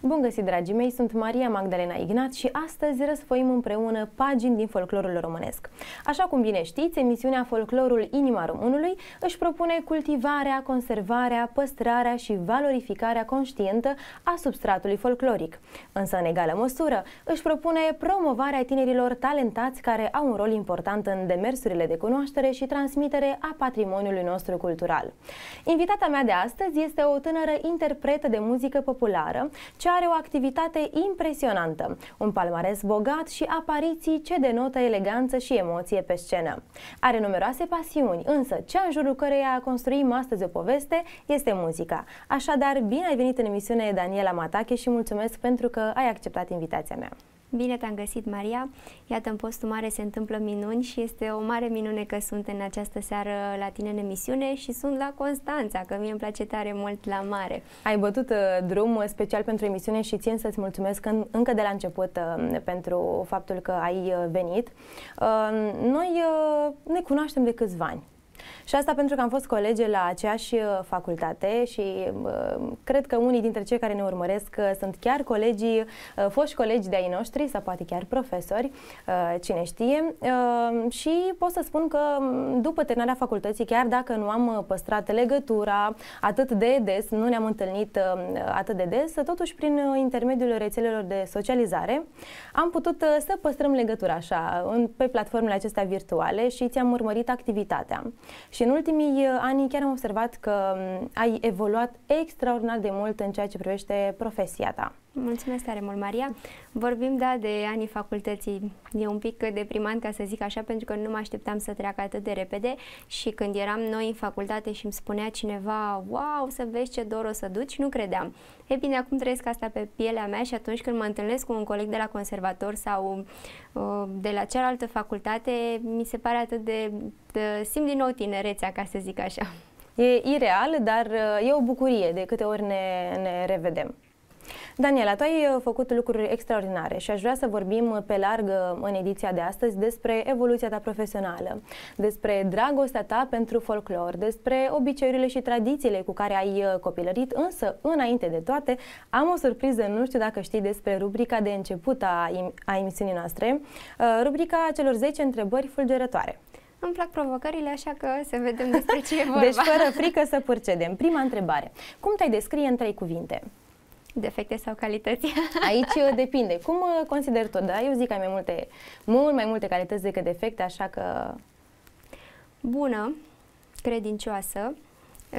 Bun găsit, dragii mei, sunt Maria Magdalena Ignat și astăzi răsfoim împreună pagini din folclorul românesc. Așa cum bine știți, emisiunea Folclorul Inima Românului își propune cultivarea, conservarea, păstrarea și valorificarea conștientă a substratului folcloric. Însă, în egală măsură, își propune promovarea tinerilor talentați care au un rol important în demersurile de cunoaștere și transmitere a patrimoniului nostru cultural. Invitata mea de astăzi este o tânără interpretă de muzică populară, ce are o activitate impresionantă, un palmares bogat și apariții ce denotă eleganță și emoție pe scenă. Are numeroase pasiuni, însă cea în jurul căreia construim astăzi o poveste este muzica. Așadar, bine ai venit în emisiune, Daniela Matache, și mulțumesc pentru că ai acceptat invitația mea. Bine te-am găsit, Maria! Iată, în postul mare se întâmplă minuni și este o mare minune că sunt în această seară la tine în emisiune și sunt la Constanța, că mie îmi place tare mult la mare. Ai bătut drum special pentru emisiune și țin să-ți mulțumesc încă de la început pentru faptul că ai venit. Noi ne cunoaștem de câțiva ani. Și asta pentru că am fost colegi la aceeași facultate și cred că unii dintre cei care ne urmăresc sunt chiar colegii, foști colegi de-ai noștri sau poate chiar profesori, cine știe. Și pot să spun că după terminarea facultății, chiar dacă nu am păstrat legătura atât de des, nu ne-am întâlnit atât de des, totuși prin intermediul rețelelor de socializare am putut să păstrăm legătura așa pe platformele acestea virtuale și ți-am urmărit activitatea. Și în ultimii ani chiar am observat că ai evoluat extraordinar de mult în ceea ce privește profesia ta. Mulțumesc tare mult, Maria! Vorbim, da, de anii facultății. E un pic deprimant, ca să zic așa, pentru că nu mă așteptam să treacă atât de repede și când eram noi în facultate și îmi spunea cineva, wow, să vezi ce dor o să duci, nu credeam. E bine, acum trăiesc asta pe pielea mea și atunci când mă întâlnesc cu un coleg de la conservator sau de la cealaltă facultate, mi se pare atât de simt din nou tinerețea, ca să zic așa. E ireal, dar e o bucurie de câte ori ne revedem. Daniela, tu ai făcut lucruri extraordinare și aș vrea să vorbim pe larg în ediția de astăzi despre evoluția ta profesională, despre dragostea ta pentru folclor, despre obiceiurile și tradițiile cu care ai copilărit, însă, înainte de toate, am o surpriză, nu știu dacă știi despre rubrica de început a emisiunii noastre, rubrica celor 10 întrebări fulgerătoare. Îmi plac provocările, așa că să vedem despre ce e vorba. Deci, fără frică să procedem. Prima întrebare. Cum te-ai descrie în 3 cuvinte? Defecte sau calități? Aici depinde. Cum consideri tot? Da? Eu zic că ai mult mai multe calități decât defecte, așa că... Bună, credincioasă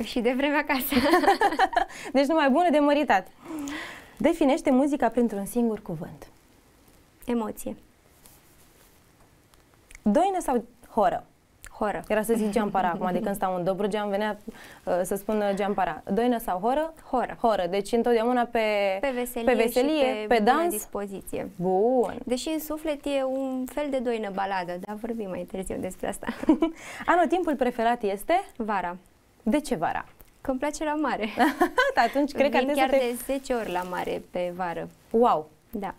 și de vreme acasă. Deci numai bună de măritat. Definește muzica printr-un singur cuvânt. Emoție. Doină sau horă? Horă. Era să zic geampara acum, de când stau în Dobrogea, îmi venea să spun geampara. Doină sau horă? Horă. Horă. Deci întotdeauna pe veselie, și pe dans. Dispoziție. Bun. Deși în suflet e un fel de doină baladă, dar vorbim mai târziu despre asta. Anotimpul preferat este? Vara. De ce vara? Că îmi place la mare. Atunci cred că vin chiar de 10 ori la mare pe vară. Wow! Da.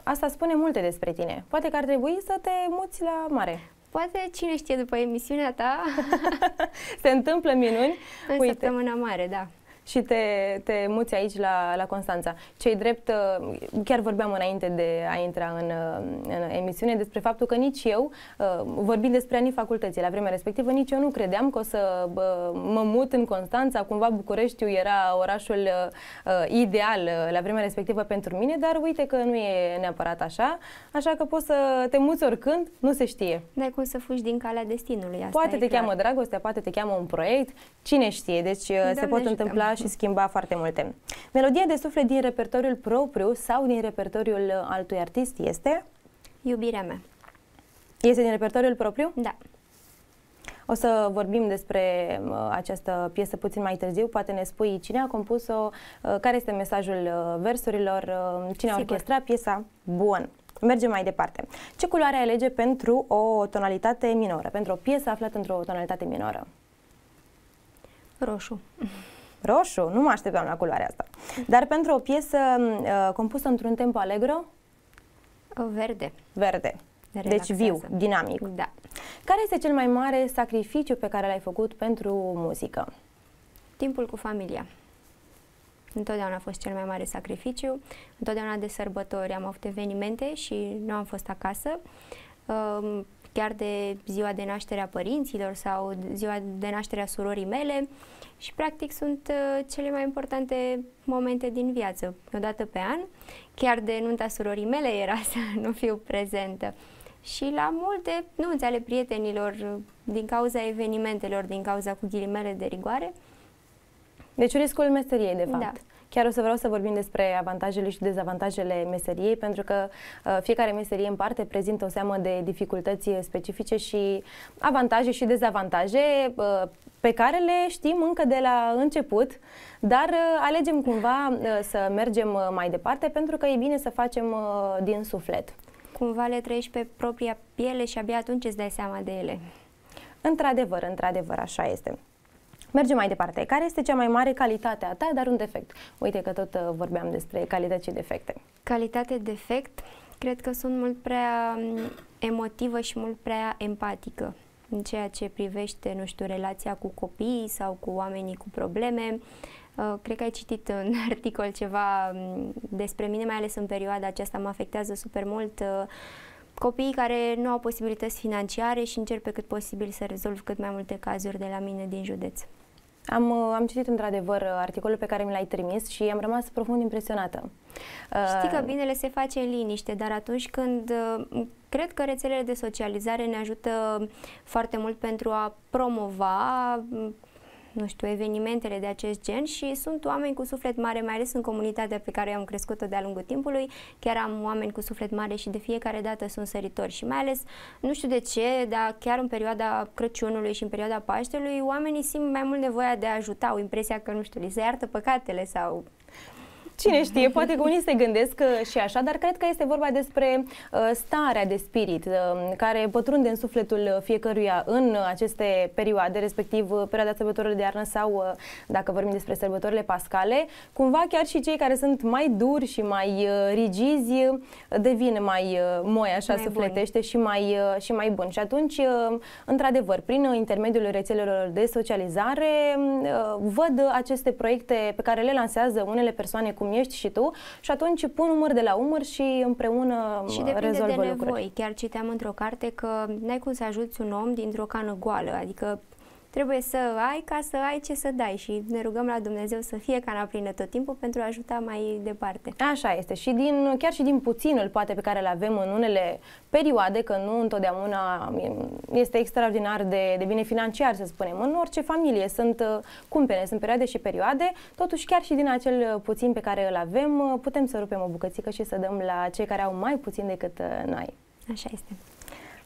Asta spune multe despre tine. Poate că ar trebui să te muți la mare. Poate, cine știe, după emisiunea ta se întâmplă minuni. În săptămâna mare, da. Și te muți aici la Constanța. Ce-i drept, chiar vorbeam înainte de a intra în emisiune despre faptul că nici eu, vorbind despre anii facultății la vremea respectivă, nici eu nu credeam că o să mă mut în Constanța. Cumva Bucureștiul era orașul ideal la vremea respectivă pentru mine, dar uite că nu e neapărat așa, așa că poți să te muți oricând, nu se știe. N-ai cum să fugi din calea destinului. Asta poate te clar. cheamă dragostea, poate te cheamă un proiect, cine știe, deci se pot întâmpla și schimba foarte multe. Melodie de suflet din repertoriul propriu sau din repertoriul altui artist este? Iubirea mea. Este din repertoriul propriu? Da. O să vorbim despre această piesă puțin mai târziu. Poate ne spui cine a compus-o, care este mesajul versurilor, cine a orchestrat piesa. Bun. Mergem mai departe. Ce culoare alege pentru o tonalitate minoră, pentru o piesă aflată într-o tonalitate minoră? Roșu. Roșu? Nu mă așteptam la culoarea asta. Dar pentru o piesă compusă într-un tempo allegro? Verde. Verde. relaxează. Deci viu, dinamic. Da. Care este cel mai mare sacrificiu pe care l-ai făcut pentru muzică? Timpul cu familia. Întotdeauna a fost cel mai mare sacrificiu. Întotdeauna de sărbători am avut evenimente și nu am fost acasă. Chiar de ziua de naștere a părinților sau ziua de naștere a surorii mele și practic sunt cele mai importante momente din viață, o dată pe an. Chiar de nunta surorii mele era să nu fiu prezentă. Și la multe nunți ale prietenilor, din cauza evenimentelor, din cauza cu ghilimele de rigoare. Deci riscul meseriei, de fapt. Da. Chiar o să vreau să vorbim despre avantajele și dezavantajele meseriei, pentru că fiecare meserie în parte prezintă o seamă de dificultăți specifice și avantaje și dezavantaje pe care le știm încă de la început, dar alegem cumva să mergem mai departe pentru că e bine să facem din suflet. Cumva le trăiești pe propria piele și abia atunci îți dai seama de ele. Într-adevăr, așa este. Mergem mai departe. Care este cea mai mare calitate a ta, dar un defect? Uite că tot vorbeam despre calități și defecte. Calitate, defect, cred că sunt mult prea emotivă și mult prea empatică în ceea ce privește, nu știu, relația cu copiii sau cu oamenii cu probleme. Cred că ai citit în articol ceva despre mine, mai ales în perioada aceasta mă afectează super mult copiii care nu au posibilități financiare și încerc pe cât posibil să rezolv cât mai multe cazuri de la mine din județ. Am citit într-adevăr articolul pe care mi l-ai trimis și am rămas profund impresionată. Știi că binele se face în liniște, dar atunci când cred că rețelele de socializare ne ajută foarte mult pentru a promova, nu știu, evenimentele de acest gen și sunt oameni cu suflet mare, mai ales în comunitatea pe care am crescut-o de-a lungul timpului. Chiar am oameni cu suflet mare și de fiecare dată sunt săritori și mai ales, nu știu de ce, dar chiar în perioada Crăciunului și în perioada Paștelui, oamenii simt mai mult nevoia de a ajuta, au impresia că, nu știu, li se iartă păcatele sau... Cine știe, poate că unii se gândesc și așa, dar cred că este vorba despre starea de spirit care pătrunde în sufletul fiecăruia în aceste perioade, respectiv perioada sărbătorilor de iarnă sau, dacă vorbim despre sărbătorile pascale, cumva chiar și cei care sunt mai duri și mai rigizi devin mai moi, așa, mai sufletește buni. și mai buni. Și atunci, într-adevăr, prin intermediul rețelelor de socializare, văd aceste proiecte pe care le lansează unele persoane cum ești și tu și atunci pun umăr de la umăr și împreună și rezolvă de lucruri. Nevoi. Chiar citeam într-o carte că n-ai cum să ajuți un om dintr-o cană goală, adică trebuie să ai ca să ai ce să dai și ne rugăm la Dumnezeu să fie cana plină tot timpul pentru a ajuta mai departe. Așa este și chiar și din puținul poate pe care îl avem în unele perioade, că nu întotdeauna este extraordinar de bine financiar, să spunem. În orice familie sunt cumpene, sunt perioade și perioade, totuși chiar și din acel puțin pe care îl avem putem să rupem o bucățică și să dăm la cei care au mai puțin decât noi. Așa este.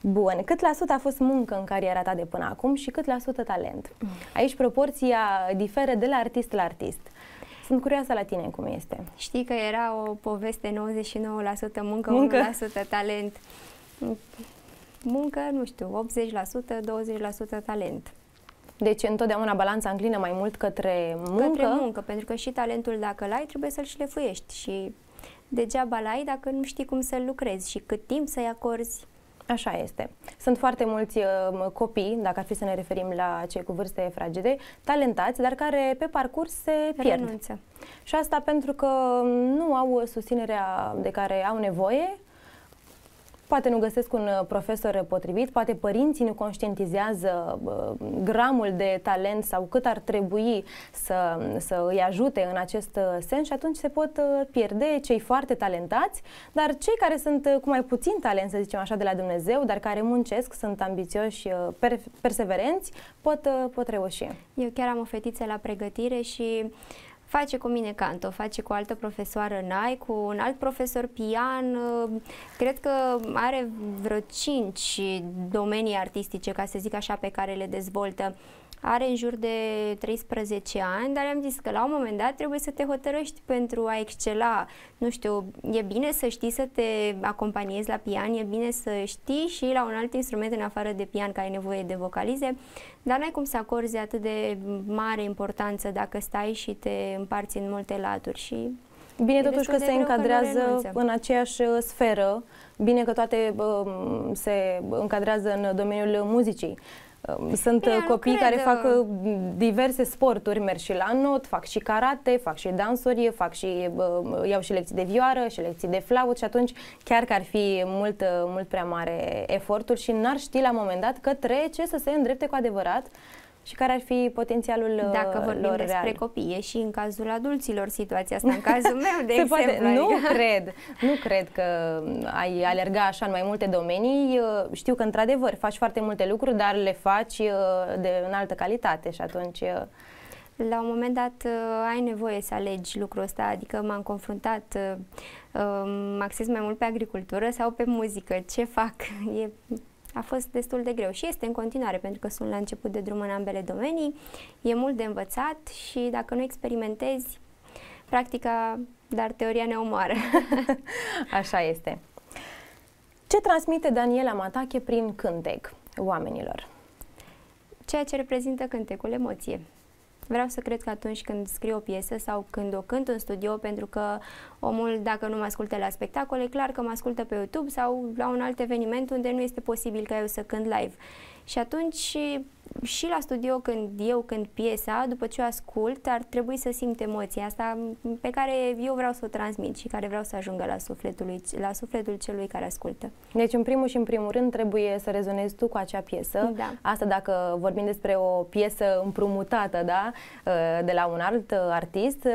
Bun. Cât la sută a fost muncă în cariera ta de până acum și cât la sută talent? Aici proporția diferă de la artist la artist. Sunt curioasă la tine cum este. Știi că era o poveste 99% muncă, 1% talent. Muncă, nu știu, 80%, 20% talent. Deci întotdeauna balanța înclină mai mult către muncă? Către muncă, pentru că și talentul dacă l-ai trebuie să-l șlefuiești și degeaba l-ai dacă nu știi cum să-l lucrezi și cât timp să-i acorzi. Așa este. Sunt foarte mulți copii, dacă ar fi să ne referim la cei cu vârste fragede, talentați, dar care pe parcurs se pierd. Renunță. Și asta pentru că nu au susținerea de care au nevoie, poate nu găsesc un profesor potrivit, poate părinții nu conștientizează gramul de talent sau cât ar trebui să îi ajute în acest sens și atunci se pot pierde cei foarte talentați, dar cei care sunt cu mai puțin talent, să zicem așa, de la Dumnezeu, dar care muncesc, sunt ambițioși, perseverenți, pot reuși. Eu chiar am o fetiță la pregătire și face cu mine canto, face cu o altă profesoară nai, cu un alt profesor pian, cred că are vreo 5 domenii artistice, ca să zic așa, pe care le dezvoltă. Are în jur de 13 ani, dar am zis că la un moment dat trebuie să te hotărăști pentru a excela. Nu știu, e bine să știi să te acompaniezi la pian, e bine să știi și la un alt instrument în afară de pian că ai nevoie de vocalize, dar n-ai cum să acorzi atât de mare importanță dacă stai și te împarți în multe laturi și... Bine totuși că se încadrează în aceeași sferă Bine că toate se încadrează în domeniul muzicii. Sunt copii care fac diverse sporturi, merg și la not, fac și karate, fac și dansuri, iau și lecții de vioară și lecții de flaut și atunci chiar că ar fi mult prea mare efortul și n-ar ști la un moment dat către ce să se îndrepte cu adevărat și care ar fi potențialul Dacă vorbim lor despre real. copii, e și în cazul adulților situația asta, în cazul meu, de exemplu. Poate. Nu cred că ai alerga așa în mai multe domenii. Știu că într-adevăr faci foarte multe lucruri, dar le faci de înaltă calitate și atunci... La un moment dat ai nevoie să alegi lucrul ăsta, adică m-am confruntat, mă axez mai mult pe agricultură sau pe muzică, ce fac? A fost destul de greu și este în continuare, pentru că sunt la început de drum în ambele domenii, e mult de învățat și dacă nu experimentezi, practica, dar teoria ne omoară. Așa este. Ce transmite Daniela Matache prin cântec oamenilor? Ceea ce reprezintă cântecul, emoție. Vreau să cred că atunci când scriu o piesă sau când o cânt în studio, pentru că omul, dacă nu mă ascultă la spectacol, e clar că mă ascultă pe YouTube sau la un alt eveniment unde nu este posibil ca eu să cânt live. Și atunci și la studio, când eu cânt piesa, după ce o ascult, ar trebui să simt emoția asta pe care eu vreau să o transmit și care vreau să ajungă la sufletul celui care ascultă. Deci, în primul și în primul rând, trebuie să rezonezi tu cu acea piesă. Da. Asta dacă vorbim despre o piesă împrumutată, da, de la un alt artist,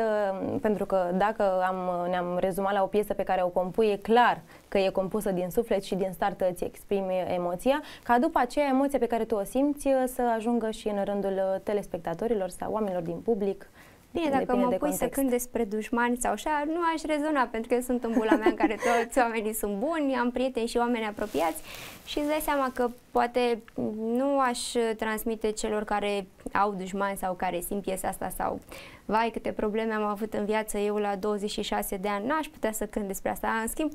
pentru că dacă ne-am rezumat la o piesă pe care o compui, e clar că e compusă din suflet și din start îți exprimi emoția, ca după aceea emoția pe care tu o simți să ajungă și în rândul telespectatorilor sau oamenilor din public. Bine, dacă mă pui să cânt despre dușmani sau așa, nu aș rezona, pentru că eu sunt în bula mea în care toți oamenii sunt buni, am prieteni și oameni apropiați și îți dai seama că poate nu aș transmite celor care au dușmani sau care simt piesa asta sau vai câte probleme am avut în viață eu la 26 de ani, n-aș putea să cânt despre asta. În schimb,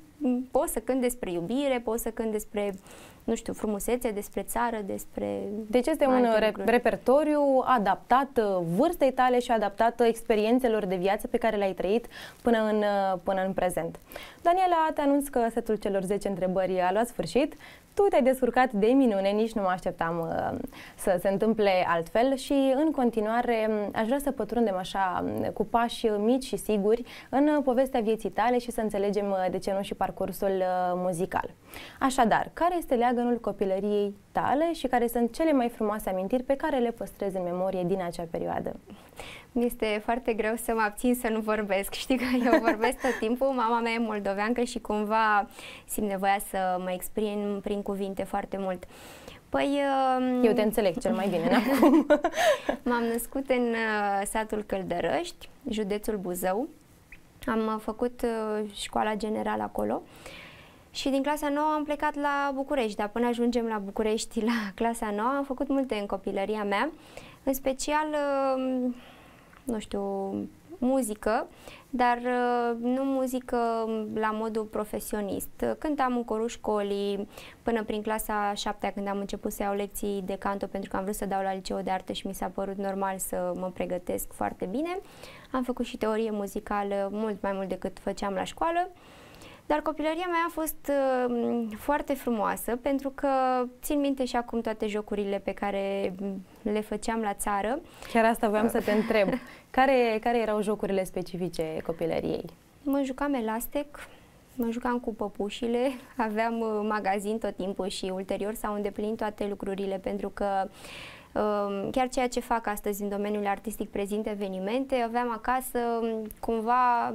pot să cânt despre iubire, pot să cânt despre, nu știu, frumusețe, despre țară, despre... Deci este un repertoriu adaptat vârstei tale și adaptat experiențelor de viață pe care le-ai trăit până în prezent. Daniela, te anunț că setul celor 10 întrebări a luat sfârșit. Tu te-ai descurcat de minune, nici nu mă așteptam să se întâmple altfel și în continuare aș vrea să pătrundem așa cu pași mici și siguri în povestea vieții tale și să înțelegem de ce nu și parcursul muzical. Așadar, care este leagănul copilăriei tale și care sunt cele mai frumoase amintiri pe care le păstrezi în memorie din acea perioadă? Este foarte greu să mă abțin să nu vorbesc. Știi că eu vorbesc tot timpul, mama mea e moldoveancă și cumva simt nevoia să mă exprim prin cuvinte foarte mult. Păi, eu te înțeleg cel mai bine acum. M-am născut în satul Căldărăști, județul Buzău. Am făcut școala generală acolo și din clasa 9 am plecat la București, dar până ajungem la București, la clasa 9, am făcut multe în copilăria mea, în special, nu știu, muzică, dar nu muzică la modul profesionist. Cântam în corul școlii până prin clasa 7-a, când am început să iau lecții de canto, pentru că am vrut să dau la liceu de artă și mi s-a părut normal să mă pregătesc foarte bine. Am făcut și teorie muzicală mult mai mult decât făceam la școală. Dar copilăria mea a fost foarte frumoasă, pentru că țin minte și acum toate jocurile pe care le făceam la țară. Chiar asta voiam să te întreb. Care erau jocurile specifice copilăriei? Mă jucam elastec, mă jucam cu păpușile, aveam magazin tot timpul și ulterior s-au îndeplinit toate lucrurile, pentru că chiar ceea ce fac astăzi în domeniul artistic, prezint evenimente, aveam acasă cumva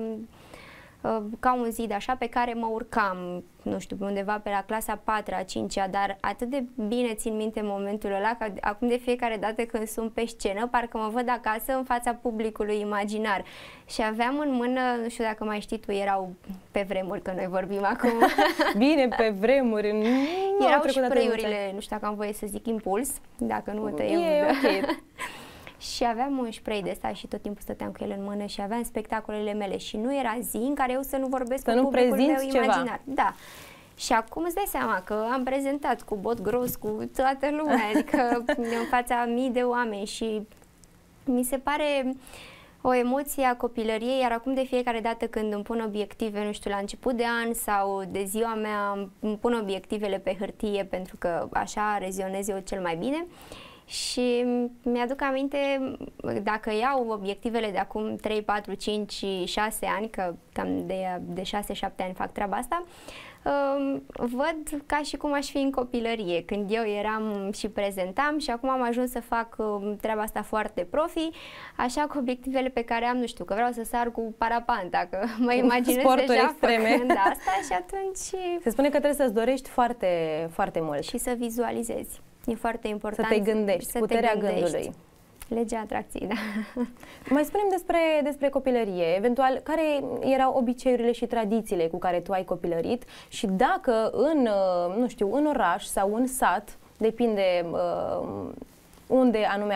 ca un zid așa pe care mă urcam, nu știu, undeva pe la clasa 4-a, 5-a, dar atât de bine țin minte momentul ăla, că acum de fiecare dată când sunt pe scenă, parcă mă văd acasă în fața publicului imaginar. Și aveam în mână, nu știu dacă mai știi tu, erau pe vremuri, că noi vorbim acum. Bine, pe vremuri. Erau și spray-urile, nu știu dacă am voie să zic Impuls, dacă nu tăiem. E ok. Și aveam un spray de ăsta și tot timpul stăteam cu el în mână și aveam spectacolele mele și nu era zi în care eu să nu vorbesc cu publicul meu imaginar. Da. Și acum îți dai seama că am prezentat cu bot gros, cu toată lumea, adică în fața mii de oameni și mi se pare o emoție a copilăriei, iar acum de fiecare dată când îmi pun obiective, nu știu, la început de an sau de ziua mea, îmi pun obiectivele pe hârtie pentru că așa rezionez eu cel mai bine. Și mi-aduc aminte, dacă iau obiectivele de acum 3, 4, 5, 6 ani, că cam de 6-7 ani fac treaba asta, văd ca și cum aș fi în copilărie, când eu eram și prezentam și acum am ajuns să fac treaba asta foarte profi, așa cu obiectivele pe care am, nu știu, că vreau să sar cu parapanta, că mă imaginez sporturi deja extreme. făcând asta și atunci... Se spune că trebuie să-ți dorești foarte, foarte mult. Și să vizualizezi. E foarte important. Să te gândești, să puterea te gândești. gândului. Legea atracției, da. Mai spune-mi despre copilărie, eventual, care erau obiceiurile și tradițiile cu care tu ai copilărit și dacă în, nu știu, în oraș sau în sat, depinde unde anume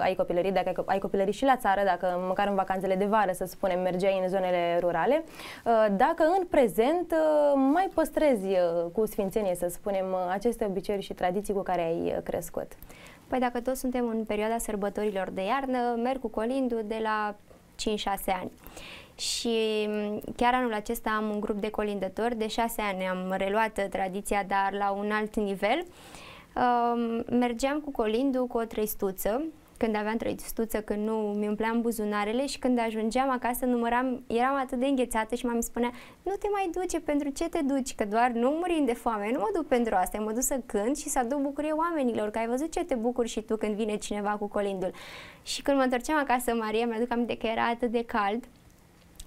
ai copilărit, dacă ai copilărit și la țară, dacă măcar în vacanțele de vară, să spunem, mergeai în zonele rurale, dacă în prezent mai păstrezi cu sfințenie, să spunem, aceste obiceiuri și tradiții cu care ai crescut. Păi dacă toți suntem în perioada sărbătorilor de iarnă, merg cu colindu de la 5-6 ani. Și chiar anul acesta am un grup de colindători, de 6 ani am reluat tradiția, dar la un alt nivel. Mergeam cu colindu cu o trăistuță, când aveam trăistuță, când nu mi umpleam buzunarele și când ajungeam acasă număram, eram atât de înghețată și mami spunea: nu te mai duce, pentru ce te duci, că doar nu murim de foame, nu mă duc pentru asta, mă duc să cânt și să aduc bucurie oamenilor, că ai văzut ce te bucuri și tu când vine cineva cu colindul. Și când mă întorceam acasă, Maria, mi-aduc aminte că era atât de cald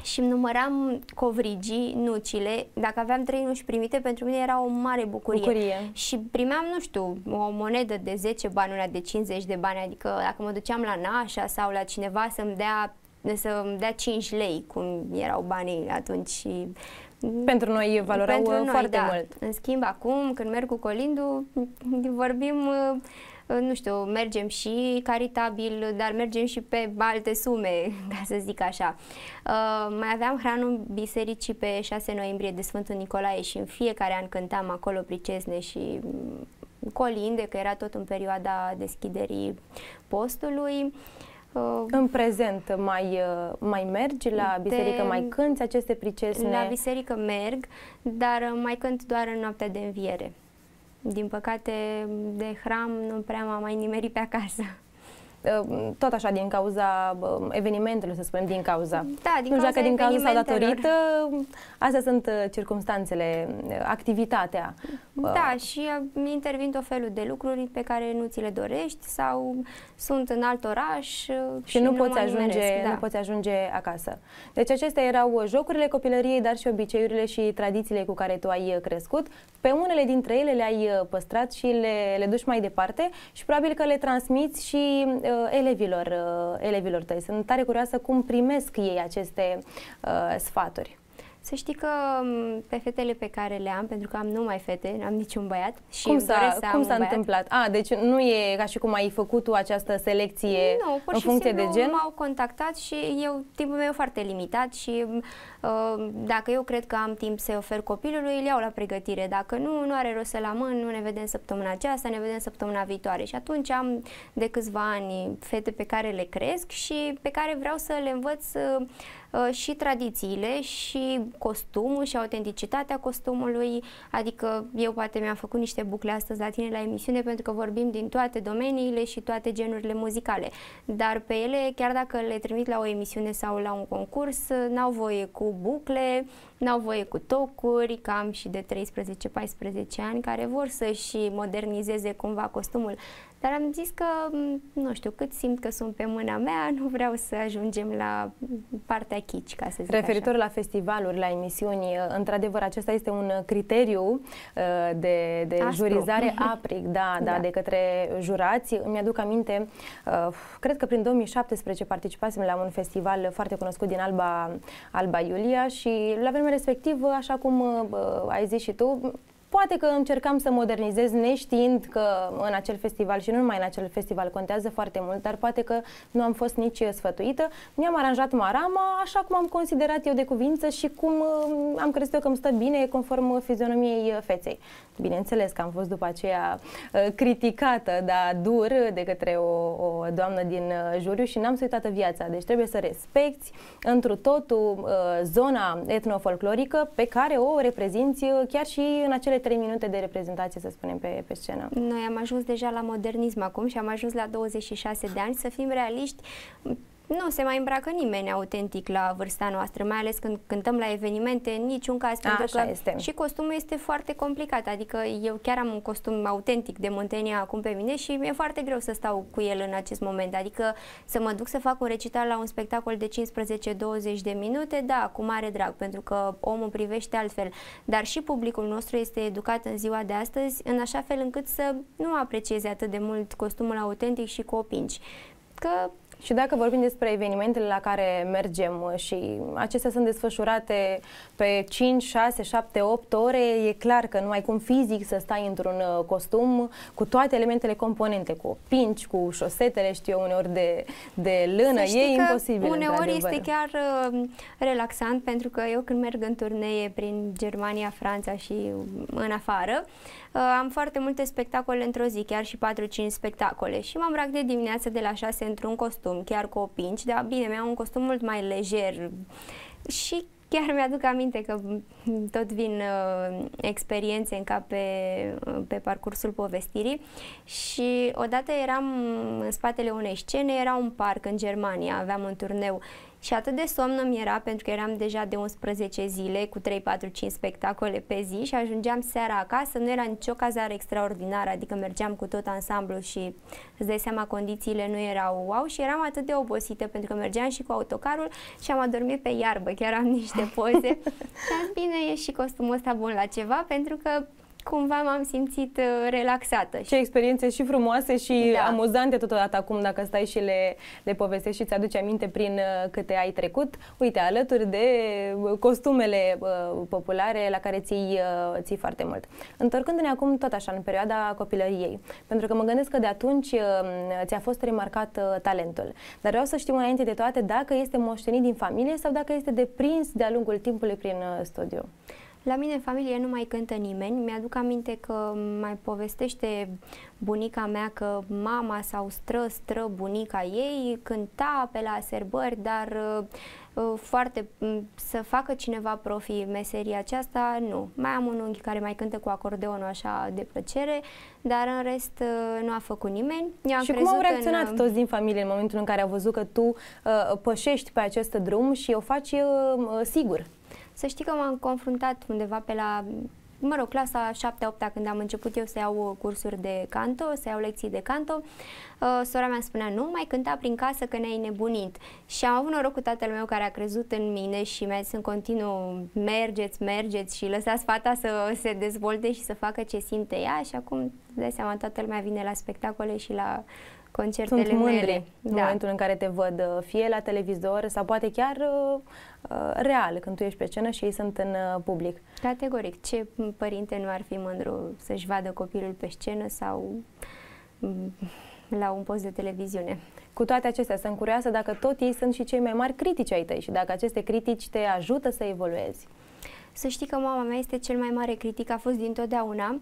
și îmi număram covrigii, nucile, dacă aveam 3 nuci primite, pentru mine era o mare bucurie. Și primeam, nu știu, o monedă de 10 bani, una de 50 de bani, adică dacă mă duceam la nașa sau la cineva să-mi dea 5 lei, cum erau banii atunci. Și pentru noi valorau foarte mult. În schimb, acum, când merg cu colindu, vorbim... nu știu, mergem și caritabil, dar mergem și pe alte sume, ca să zic așa. Mai aveam hranul bisericii pe 6 noiembrie de Sfântul Nicolae și în fiecare an cântam acolo pricesne și colinde, că era tot în perioada deschiderii postului. În prezent mai mergi la biserică, mai cânti aceste pricesne? La biserică merg, dar mai cânt doar în noaptea de înviere. Din păcate, de hram nu prea m-am mai nimerit pe acasă. Tot așa, din cauza evenimentelor, să spunem, din cauza. Da, din cauza din cauza sau datorită, astea sunt circumstanțele, activitatea. Da, și intervin tot felul de lucruri pe care nu ți le dorești sau sunt în alt oraș și nu poți ajunge acasă. Deci acestea erau jocurile copilăriei, dar și obiceiurile și tradițiile cu care tu ai crescut. Pe unele dintre ele le-ai păstrat și le duci mai departe și probabil că le transmiți și elevilor tăi. Sunt tare curioasă cum primesc ei aceste sfaturi. Să știi că pe fetele pe care le am, pentru că am numai fete, n-am niciun băiat și cum s-a întâmplat? Deci nu e ca și cum ai făcut tu această selecție în funcție de gen? M-au contactat și timpul meu e foarte limitat și dacă eu cred că am timp să ofer copilului, îl iau la pregătire. Dacă nu are rost să-l amân, nu ne vedem săptămâna aceasta, ne vedem săptămâna viitoare. Și atunci am de câțiva ani fete pe care le cresc și pe care vreau să le învăț și tradițiile și costumul și autenticitatea costumului, adică eu poate mi-am făcut niște bucle astăzi la tine la emisiune pentru că vorbim din toate domeniile și toate genurile muzicale, dar pe ele, chiar dacă le trimit la o emisiune sau la un concurs, n-au voie cu bucle, n-au voie cu tocuri, cam și de 13-14 ani care vor să-și modernizeze cumva costumul. Dar am zis că, nu știu, cât simt că sunt pe mâna mea, nu vreau să ajungem la partea chici, ca să zic Referitor așa. la festivaluri, la emisiuni, într-adevăr, acesta este un criteriu de jurizare aprig, da, de către jurați. Îmi aduc aminte, cred că prin 2017 participasem la un festival foarte cunoscut din Alba Iulia și la vremea respectivă, așa cum ai zis și tu, Poate că încercam să modernizez neștiind că în acel festival, și nu numai în acel festival, contează foarte mult, dar poate că nu am fost nici sfătuită. Mi-am aranjat marama așa cum am considerat eu de cuvință și cum am crezut eu că îmi stă bine conform fizionomiei feței. Bineînțeles că am fost după aceea criticată, dar dur, de către o doamnă din juriu și n-am să uit toată viața. Deci trebuie să respecti întru totul zona etnofolclorică pe care o reprezinți chiar și în acele 3 minute de reprezentație, să spunem, pe scenă. Noi am ajuns deja la modernism acum și am ajuns la 26 de ani, să fim realiști. Nu se mai îmbracă nimeni autentic la vârsta noastră, mai ales când cântăm la evenimente, în niciun caz, pentru că și costumul este foarte complicat, adică eu chiar am un costum autentic de Muntenia acum pe mine și mi-e foarte greu să stau cu el în acest moment, adică să mă duc să fac un recital la un spectacol de 15-20 de minute, da, cu mare drag, pentru că omul privește altfel, dar și publicul nostru este educat în ziua de astăzi în așa fel încât să nu aprecieze atât de mult costumul autentic și cu opinci. Că și dacă vorbim despre evenimentele la care mergem și acestea sunt desfășurate pe 5, 6, 7, 8 ore, e clar că nu ai cum fizic să stai într-un costum cu toate elementele componente, cu pinci, cu șosetele, știu eu, uneori de lână, e imposibil. Uneori este chiar relaxant, pentru că eu când merg în turnee prin Germania, Franța și în afară, am foarte multe spectacole într-o zi, chiar și 4-5 spectacole și mă îmbrac de dimineață de la 6 într-un costum, chiar cu opinci, dar bine, mi-am un costum mult mai lejer și chiar mi-aduc aminte că tot vin experiențe în cap pe parcursul povestirii și odată eram în spatele unei scene, era un parc în Germania, aveam un turneu și atât de somn îmi era, pentru că eram deja de 11 zile cu 3, 4, 5 spectacole pe zi și ajungeam seara acasă, nu era nicio cazare extraordinară, adică mergeam cu tot ansamblu și îți dai seama, condițiile nu erau wow și eram atât de obosită pentru că mergeam și cu autocarul și am adormit pe iarbă, chiar am niște poze și am zis, bine, e și costumul ăsta bun la ceva, pentru că cumva m-am simțit relaxată. Ce experiențe și frumoase și amuzante totodată acum, dacă stai și le povestești și ți-aduci aminte prin câte ai trecut. Uite, alături de costumele populare la care ții foarte mult. Întorcându-ne acum tot așa în perioada copilăriei, pentru că mă gândesc că de atunci ți-a fost remarcat talentul. Dar vreau să știu înainte de toate dacă este moștenit din familie sau dacă este deprins de-a lungul timpului prin studiu. La mine în familie nu mai cântă nimeni. Mi-aduc aminte că mai povestește bunica mea că mama sau stră-bunica ei cânta pe la sărbări, dar să facă cineva profi meseria aceasta, nu. Mai am un unchi care mai cântă cu acordeonul așa de plăcere, dar în rest nu a făcut nimeni. Și cum au reacționat toți din familie în momentul în care au văzut că tu pășești pe acest drum și o faci sigur? Să știi că m-am confruntat undeva pe la, clasa 7-8-a, când am început eu să iau cursuri de canto, să iau lecții de canto. Sora mea spunea, nu mai cânta prin casă că ne-ai nebunit. Și am avut noroc cu tatăl meu care a crezut în mine și mi-a zis în continuu, mergeți și lăsați fata să se dezvolte și să facă ce simte ea. Și acum, dai seama, toată lumea vine la spectacole și la concertele Sunt mândri mele. în momentul în care te văd, fie la televizor sau poate chiar real, când tu ești pe scenă și ei sunt în public. Categoric. Ce părinte nu ar fi mândru să-și vadă copilul pe scenă sau la un post de televiziune? Cu toate acestea, sunt curioasă dacă tot ei sunt și cei mai mari critici ai tăi și dacă aceste critici te ajută să evoluezi. Să știi că mama mea este cel mai mare critic, a fost dintotdeauna.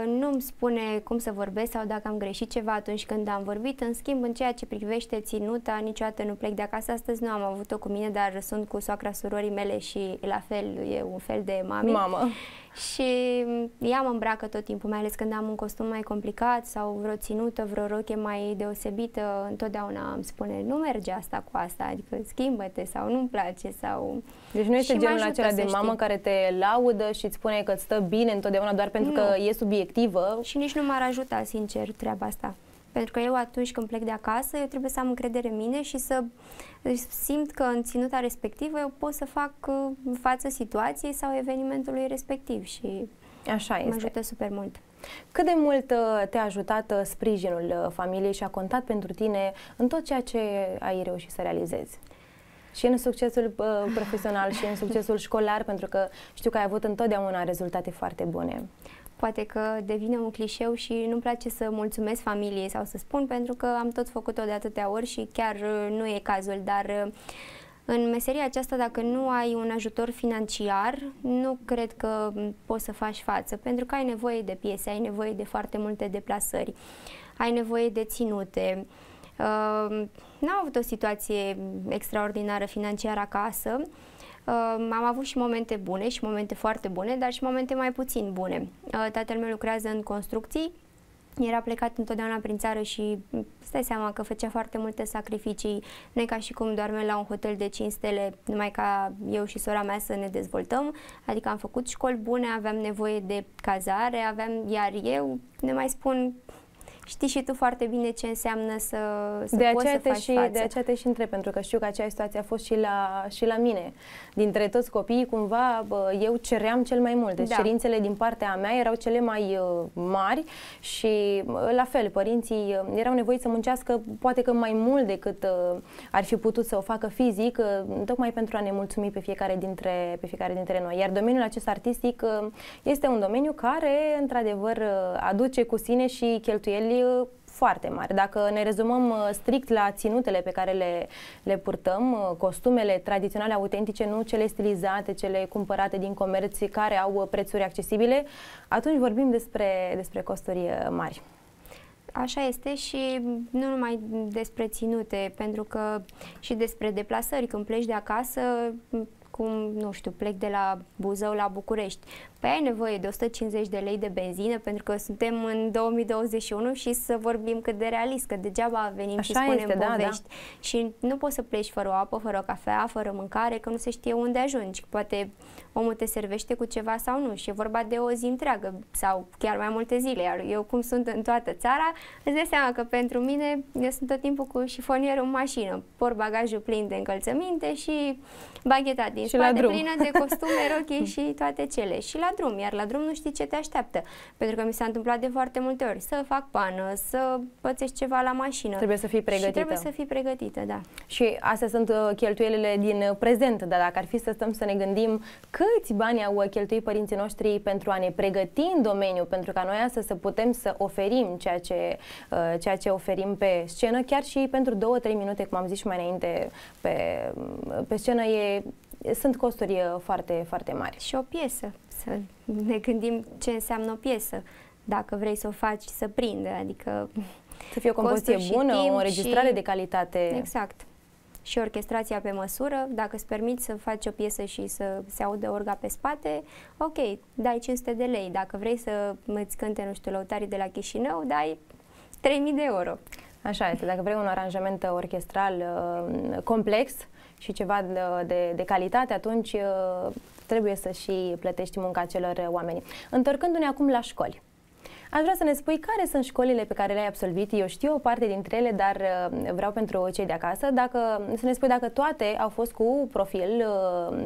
Nu îmi spune cum să vorbesc sau dacă am greșit ceva atunci când am vorbit. În schimb, în ceea ce privește ținuta, niciodată nu plec de acasă. Astăzi nu am avut-o cu mine, dar sunt cu soacra surorii mele și la fel e un fel de mamă. Și ea mă îmbracă tot timpul, mai ales când am un costum mai complicat sau vreo ținută, vreo roche mai deosebită. Întotdeauna îmi spune, nu merge asta cu asta, adică schimbă-te sau nu-mi place sau... Deci nu este genul acela de mamă care te laudă și îți spune că îți stă bine întotdeauna doar pentru că e subiectivă. Și nici nu m-ar ajuta, sincer, treaba asta. Pentru că eu atunci când plec de acasă, eu trebuie să am încredere în mine și să simt că în ținuta respectivă eu pot să fac față situației sau evenimentului respectiv și așa este. Mă ajută super mult. Cât de mult te-a ajutat sprijinul familiei și a contat pentru tine în tot ceea ce ai reușit să realizezi? Și în succesul profesional și în succesul școlar, pentru că știu că ai avut întotdeauna rezultate foarte bune. Poate că devine un clișeu și nu-mi place să mulțumesc familiei sau să spun, pentru că am tot făcut-o de atâtea ori și chiar nu e cazul, dar în meseria aceasta, dacă nu ai un ajutor financiar, nu cred că poți să faci față, pentru că ai nevoie de piese, ai nevoie de foarte multe deplasări, ai nevoie de ținute. N-am avut o situație extraordinară financiară acasă. Am avut și momente bune și momente foarte bune, dar și momente mai puțin bune. Tatăl meu lucrează în construcții, era plecat întotdeauna prin țară și îți dai seama că făcea foarte multe sacrificii. Nu e ca și cum doarme la un hotel de 5 stele, numai ca eu și sora mea să ne dezvoltăm. Adică am făcut școli bune, aveam nevoie de cazare, iar eu ne mai spun... Știi și tu foarte bine ce înseamnă să poți să faci față. De aceea te și întreb, pentru că știu că aceeași situație a fost și la mine. Dintre toți copiii, cumva, eu ceream cel mai mult. Deci cerințele din partea mea erau cele mai mari și, la fel, părinții erau nevoiți să muncească poate că mai mult decât ar fi putut să o facă fizic, tocmai pentru a ne mulțumi pe fiecare dintre noi. Iar domeniul acesta artistic este un domeniu care, într-adevăr, aduce cu sine și cheltuieli foarte mari. Dacă ne rezumăm strict la ținutele pe care le purtăm, costumele tradiționale autentice, nu cele stilizate, cele cumpărate din comerț, care au prețuri accesibile, atunci vorbim despre costuri mari. Așa este și nu numai despre ținute, pentru că și despre deplasări. Când pleci de acasă, cum, nu știu, plec de la Buzău la București, păi ai nevoie de 150 de lei de benzină, pentru că suntem în 2021 și să vorbim cât de realist, că degeaba venim și spunem povești. Da. Și nu poți să pleci fără o apă, fără o cafea, fără mâncare, că nu se știe unde ajungi. Poate omul te servește cu ceva sau nu și e vorba de o zi întreagă sau chiar mai multe zile, iar eu cum sunt în toată țara, îți dai seama că pentru mine, eu sunt tot timpul cu șifonierul în mașină, por bagajul plin de încălțăminte și bagheta din spate plină de costume, rochii și toate cele. Și la drum, iar la drum nu știi ce te așteaptă. Pentru că mi s-a întâmplat de foarte multe ori să fac pană, să pățești ceva la mașină. Trebuie să fii pregătită. Și trebuie să fii pregătită, da. Și astea sunt cheltuielile din prezent, dar dacă ar fi să stăm să ne gândim câți bani au cheltuit părinții noștri pentru a ne pregăti în domeniu, pentru ca noi astăzi să putem să oferim ceea ce oferim pe scenă, chiar și pentru 2-3 minute, cum am zis și mai înainte, pe scenă sunt costuri foarte, foarte mari. Și o piesă. Să ne gândim ce înseamnă o piesă. Dacă vrei să o faci să prindă, adică să fie o compoziție bună, o înregistrare de calitate. Exact. Și orchestrația pe măsură, dacă îți permiți să faci o piesă și să se audă orga pe spate, ok, dai 500 de lei. Dacă vrei să îți cânte, nu știu, lăutarii de la Chișinău, dai 3000 de euro. Așa este, dacă vrei un aranjament orchestral complex și ceva de calitate, atunci trebuie să și plătești munca acelor oameni. Întorcându-ne acum la școli, aș vrea să ne spui care sunt școlile pe care le-ai absolvit. Eu știu o parte dintre ele, dar vreau pentru cei de acasă să ne spui dacă toate au fost cu profil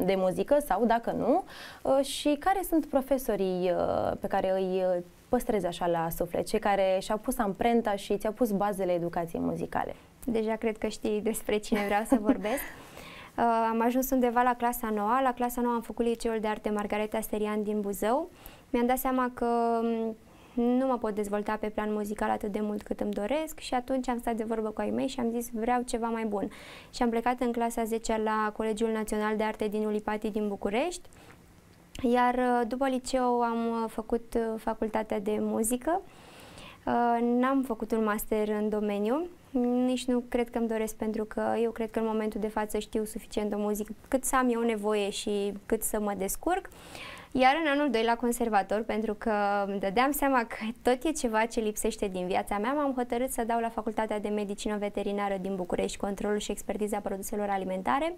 de muzică sau dacă nu și care sunt profesorii pe care îi păstrezi așa la suflet, cei care și-au pus amprenta și ți-au pus bazele educației muzicale. Deja cred că știi despre cine vreau să vorbesc. Am ajuns undeva la clasa 9. La clasa 9 am făcut liceul de arte Margareta Sterian din Buzău. Mi-am dat seama că nu mă pot dezvolta pe plan muzical atât de mult cât îmi doresc și atunci am stat de vorbă cu ai mei și am zis vreau ceva mai bun. Și am plecat în clasa 10 la Colegiul Național de Arte din Ulipati din București, iar după liceu am făcut facultatea de muzică. N-am făcut un master în domeniu, nici nu cred că îmi doresc, pentru că eu cred că în momentul de față știu suficient de muzică cât să am eu nevoie și cât să mă descurc. Iar în anul 2 la conservator, pentru că îmi dădeam seama că tot e ceva ce lipsește din viața mea, m-am hotărât să dau la Facultatea de Medicină Veterinară din București controlul și expertiza produselor alimentare.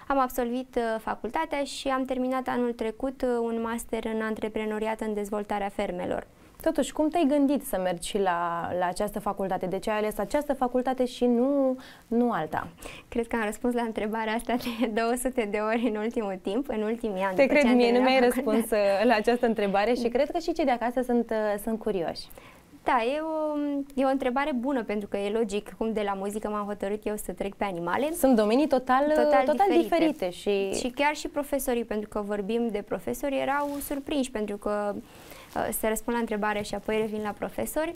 Am absolvit facultatea și am terminat anul trecut un master în antreprenoriat în dezvoltarea fermelor. Totuși, cum te-ai gândit să mergi și la această facultate? De ce ai ales această facultate și nu alta? Cred că am răspuns la întrebarea asta de 200 de ori în ultimul timp, în ultimii ani. Te cred, mie nu mi-ai răspuns la această întrebare și cred că și cei de acasă sunt curioși. Da, e o întrebare bună, pentru că e logic cum de la muzică m-am hotărât eu să trec pe animale. Sunt domenii total diferite. Și chiar și profesorii, pentru că vorbim de profesori, erau surprinși, pentru că să răspund la întrebare și apoi revin la profesori.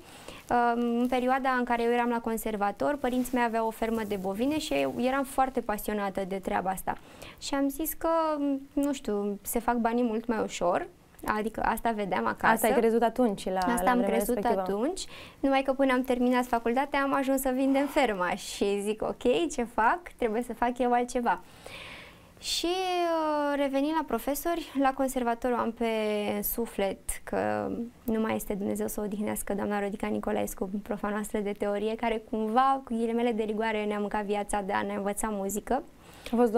În perioada în care eu eram la conservator, părinții mei aveau o fermă de bovine și eu eram foarte pasionată de treaba asta. Și am zis că, nu știu, se fac banii mult mai ușor. Adică asta vedeam acasă. Asta ai crezut atunci? Asta am crezut atunci, numai că până am terminat facultatea am ajuns să vindem ferma și zic ok, ce fac? Trebuie să fac eu altceva. Și revenind la profesori, la conservator am pe suflet că nu mai este, Dumnezeu să o odihnească, doamna Rodica Nicolaescu, profa noastră de teorie, care cumva cu ghilimele de rigoare ne-a mâncat viața de a ne învăța muzică. A fost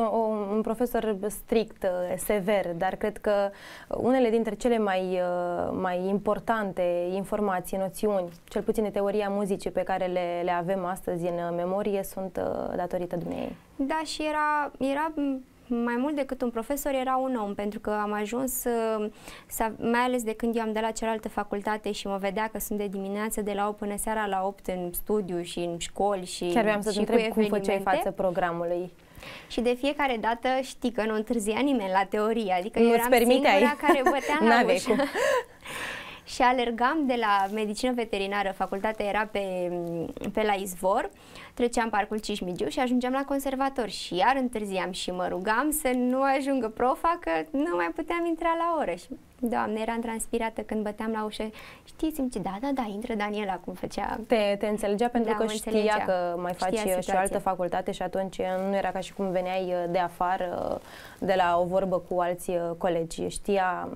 un profesor strict, sever, dar cred că unele dintre cele mai importante informații, noțiuni, cel puțin de teoria muzicii pe care le avem astăzi în memorie, sunt datorită dumneei. Da, și era mai mult decât un profesor, era un om, pentru că am ajuns, mai ales de când eu am de la cealaltă facultate și mă vedea că sunt de dimineață de la 8 până seara la 8 în studiu și în școli și chiar vreau să-ți întreb cum făceai față programului. Și de fiecare dată știi că nu întârzia nimeni la teorie, adică eu eram singura care bătea la ușă. Și alergam de la medicină veterinară, facultatea era pe la Izvor, treceam parcul Cismigiu și ajungeam la conservator și iar întârziam și mă rugam să nu ajungă profa că nu mai puteam intra la oră. Și, Doamne, eram transpirată când băteam la ușă. Știți-mi ce, da, intră Daniela, cum făcea. Te înțelegea pentru că știa că mai faci și o altă facultate și atunci nu era ca și cum veneai de afară, de la o vorbă cu alți colegi. Știa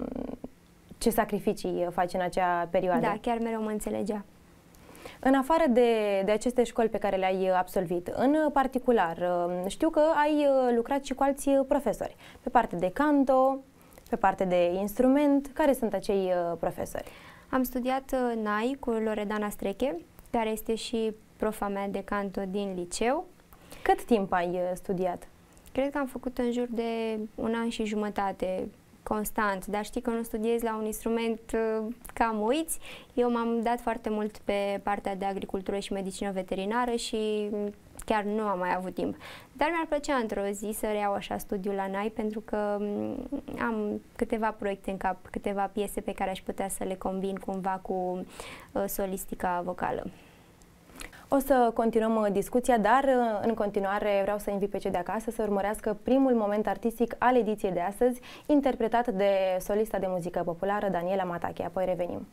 ce sacrificii faci în acea perioadă. Da, chiar mereu mă înțelegea. În afară de aceste școli pe care le-ai absolvit, în particular, știu că ai lucrat și cu alți profesori, pe parte de canto, pe parte de instrument. Care sunt acei profesori? Am studiat NAI cu Loredana Streche, care este și profa mea de canto din liceu. Cât timp ai studiat? Cred că am făcut în jur de 1 an și jumătate, constant, dar știi că nu studiezi la un instrument cam uiți. Eu m-am dat foarte mult pe partea de agricultură și medicină veterinară și chiar nu am mai avut timp. Dar mi-ar plăcea într-o zi să reiau așa studiul la NAI, pentru că am câteva proiecte în cap, câteva piese pe care aș putea să le combin cumva cu solistica vocală. O să continuăm discuția, dar în continuare vreau să invit pe cei de acasă să urmărească primul moment artistic al ediției de astăzi, interpretat de solista de muzică populară Daniela Matache. Apoi revenim.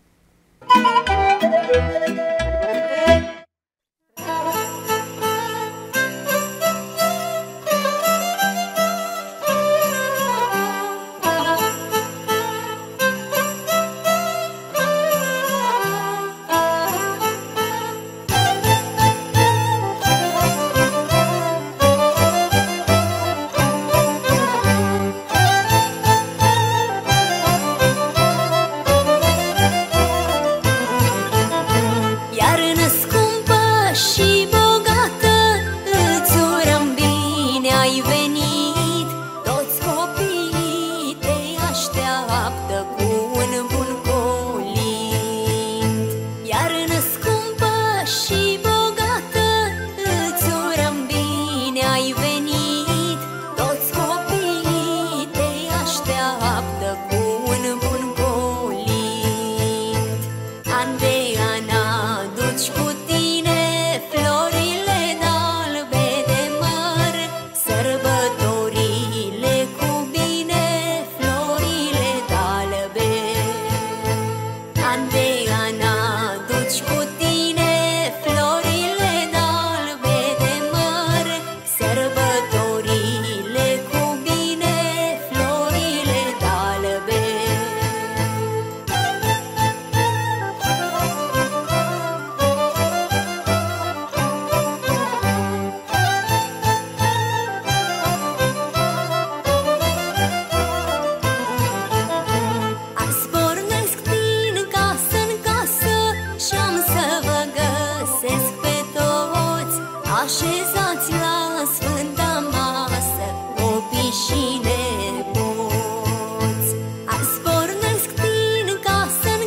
Azi pornesc din casă în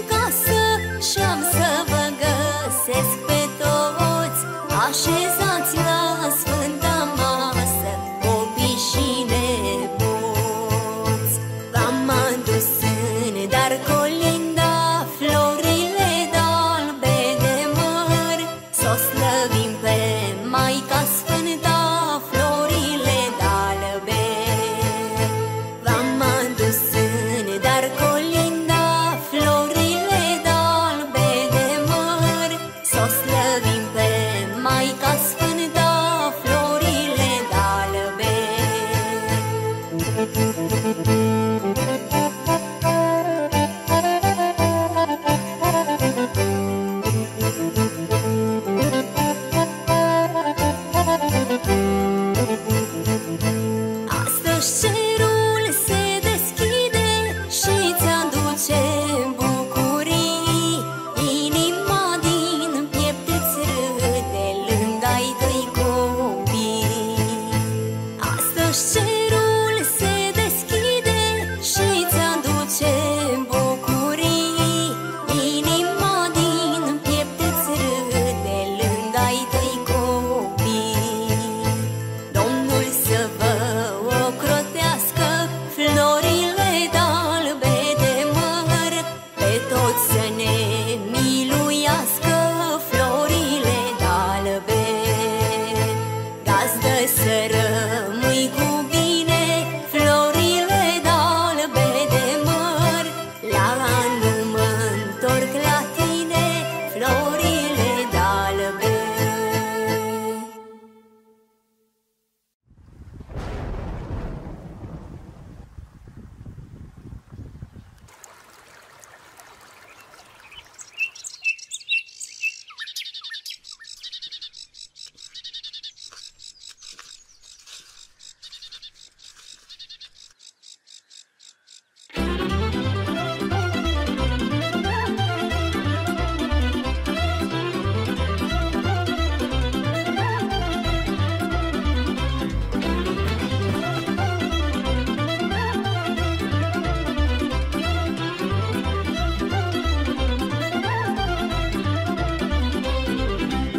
casă și am să vă găsesc găsesc pe toți așezați la sfânta masă, copii și nepoți. V-am adus în dar colinda florile d'albe de măr, s-o slăvim pe Maica Sfânta, florile d'albe. V-am adus în dar colinda florile d'albe de măr, s-o slăvim pe Maica Sfânta, florile d'albe. Astăzi cerul se deschide și-ți aduce bucurii, inima din piept îți râde lângă-ai tăi copii. Astăzi cerul se deschide și-ți aduce bucurii, inima din piept îți râde lângă-ai tăi copii. Domnul să vă ocrotească, florile d'albe de măr, pe toți să ne miluiască, florile d'albe. Gazdă să rămâi cu bine, florile d'albe de măr, la anul mă-ntorc la tine, florile d'albe.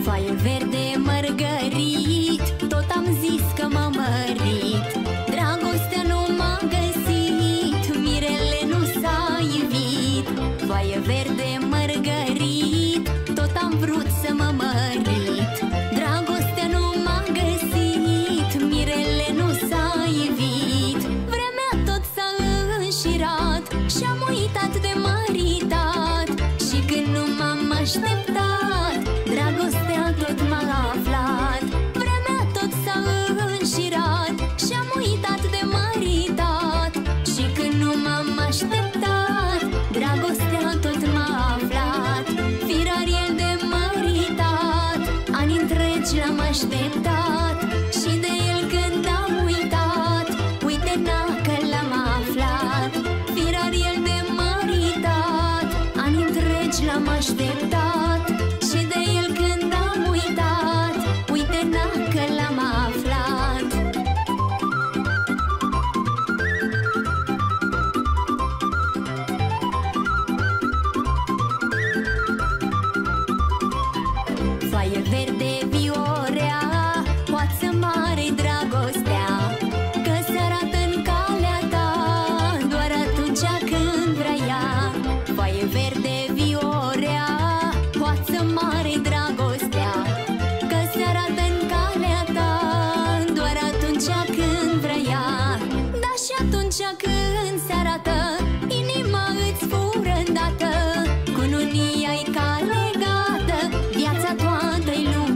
Foaie verde mărgărit, tot am zis că m-a mărit. Dragostea nu m-a găsit, mirele nu s-a ivit. Foaie verde mărgărit, tot am vrut să mă mărit. Dragostea nu m-a găsit, mirele nu s-a ivit. Vremea tot s-a înșirat și-am uitat de măritat. Și când nu m-am așteptat, dragostea tot m-a aflat. Vremea tot s-a înșirat și-am uitat de măritat. Și când nu m-am așteptat, dragostea tot m-a aflat. Firariel de măritat, ani întregi l-am așteptat. Și de el când am uitat, uite na că l-am aflat. Firariel de măritat, ani întregi l-am așteptat. Și de el când am uitat, uite na că l-am aflat. Foaie verde viorea, poață mare dragostea, că se arată în calea ta doar atunci când vrea ea. Foaie verde viorea, poață mare dragostea, că se arată în calea ta doar atunci când vrea ea. Dar și atunci când se arată, inima îți fură îndată, cununia-i ca legată, viața toată-i lumea.